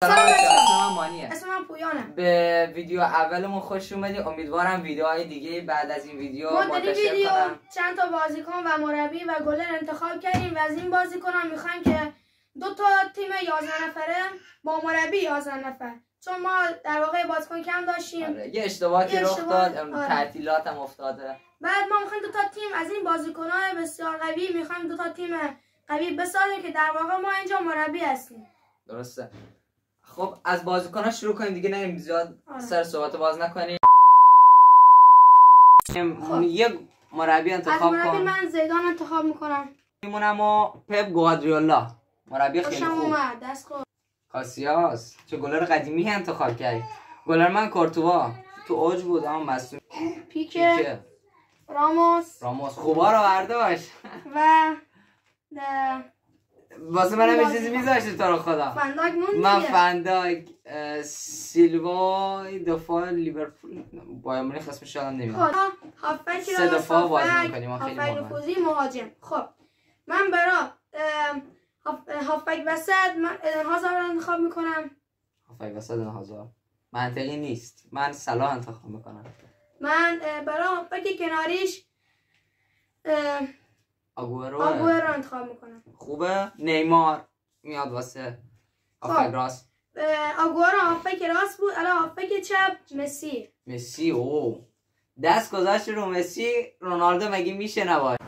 سلام مانیه. اسم من پویانه. به ویدیو اولمون خوش اومدید. امیدوارم ویدیوهای دیگه بعد از این ویدیو منتشر کنم. چند تا بازیکن و مربی و گلر انتخاب کردیم و از این بازیکنان میخوایم که 2 تا تیم 11 نفره با مربی 11 نفر، چون ما در واقع بازیکن کم داشتیم. یه اشتباهی رخ داد، تعطیلات هم افتاده. بعد ما میخوایم 2 تا تیم از این بازیکن‌های بسیار قوی میخوایم 2 تا تیم قوی بسازیم که در واقع ما اینجا مربی هستیم. درسته. خب از بازیکن‌ها شروع کنیم دیگه، نریم زیاد سر صحبت باز نکنیم. یه مربی انتخاب کن. از مربی من زیدان انتخاب میکنم. میمونم و پپ گواردیولا، مربی خیلی خوب. دست خوب. کاسیاس، چه گلر قدیمی انتخاب کردی. گلر من کورتوا تو اوج بود اما مصدوم. پیکه. راموس خوبا رو برداشت. و واسه منم یه چیزی میذاشتی تو رو خدا. فنداک موند. من فنداک، سیلوا دفاع لیورپول، بایر مونیخ اسمش یادم نمیاد. هافبک سه دفاع بازی می‌کنیم ما، خیلی هافبک نفوذی، مهاجم. خب من برای هافبک وسط من ایدن هازارد رو انتخاب میکنم. هافبک وسط ایدن هازارد منطقی نیست. من صلاح انتخاب میکنم. من برای هافبک کناریش آگورو انتخاب میکنم. خوبه. نیمار میاد واسه هافبک راست. آگورو هافبک راست بود. الان هافبک چپ مسی. او دست گذاشت رو مسی. رونالدو مگه میشه نباید؟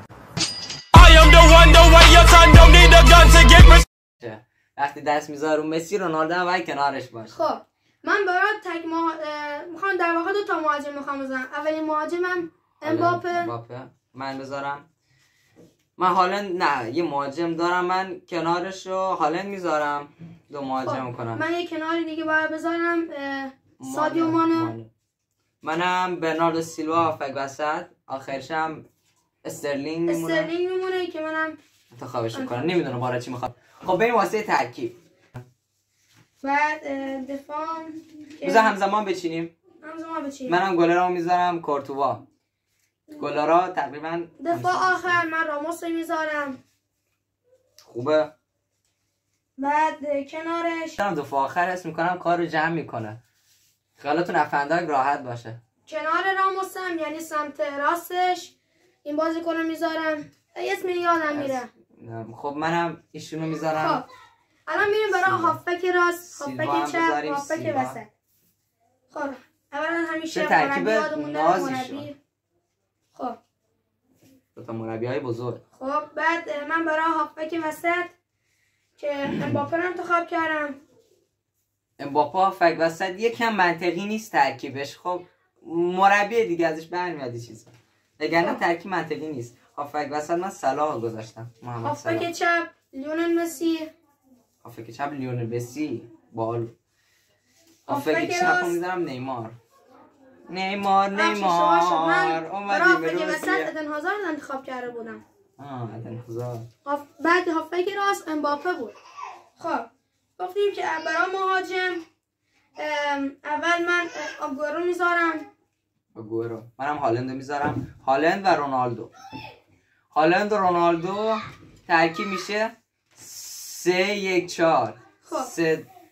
وقتی دست میذاره رو مسی، رونالدو هم باید کنارش باشه. خب من برای میخوام در واقع 2 تا مهاجم میخوام بزنم. اولین مهاجمم امباپه. من بذارم. من هالند نه، یه مهاجم دارم من کنارش رو هالند میذارم. 2 مهاجم کنم. من یه کناری دیگه باید بذارم سادیو مانه. منم برناردو سیلوا هافبک وسط. آخرشم استرلینگ میمونه که منم انتخابش میکنم. نمیدونم برای چی میخوام. خب بریم واسه ترکیب. بعد دفاع بذار همزمان بچینیم. منم گلرامو میذارم کورتوا. گلرا تقریبا دفاع آخر من راموس رو میذارم. خوبه. بعد کنارش دفاع آخر حس میکنم کار رو جمع میکنه. خیالتون افنداک راحت باشه. کنار راموسم یعنی سمت راستش این بازیکن رو میذارم. اسم یادم میره. خب منم ایشونو میذارم. خب الان میریم برای هافبک راست، هافبک چپ، هافبک وسط. خب اولا همیشه ترکیب نازی. خب 2 تا مربیای بزرگ. خب بعد من برای هافبک وسط که امباپه رو انتخاب کردم. امباپه هافبک وسط یکم منطقی نیست ترکیبش. خب مربی دیگه ازش برمیاد چیزا. وگرنه ترکیب منطقی نیست. هافبک وسط من صلاح گذاشتم. هافبک چپ لیونل مسی. بال. هافبک چپ میذارم نیمار. هافبک وسط ایدن هازارد انتخاب کرده بودم. ایدن هازارد. بعد هافبک راست امباپه بود. خب گفتیم که برای مهاجم اول من آگورو میذارم. منم هالند میذارم. هالند و رونالدو ترکیب میشه 3-1-4. خب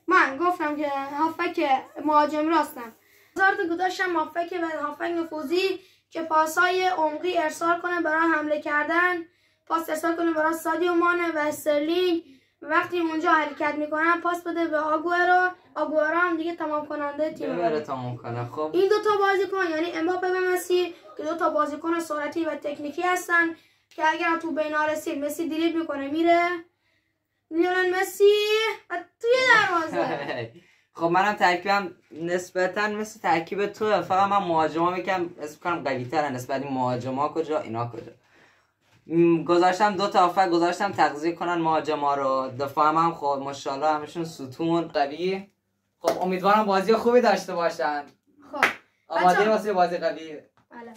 من گفتم که هافبک مهاجم راستم. هازارد گذاشتم هافبک نفوذی که پاسای عمقی ارسال کنه برای حمله کردن، پاس ارسال کنه برای سادیو مانه و استرلینگ. وقتی اونجا حرکت میکنن پاس بده به آگورو هم دیگه تمام کننده تیم تمام کنه. خب این 2 تا بازیکن یعنی امباپه و مسی که 2 تا بازیکن سرعتی و تکنیکی هستن که اگر تو بینا رسید مسی دریبل میکنه میره. لیونل مسی توی دروازه. خب منم ترکیبم نسبتا مثل ترکیب تو، فقط من مهاجما یکم اسم کنم قوی‌تره نسبت این مهاجما کجا اینا کجا. گذاشتم 2 تا هافبک گذاشتم تغذیه کنن مهاجما رو. دفاع هم خب ماشاءالله همشون ستون قوی. خب امیدوارم بازی خوبی داشته باشن. خب آماده واسه بازی قوی. بله.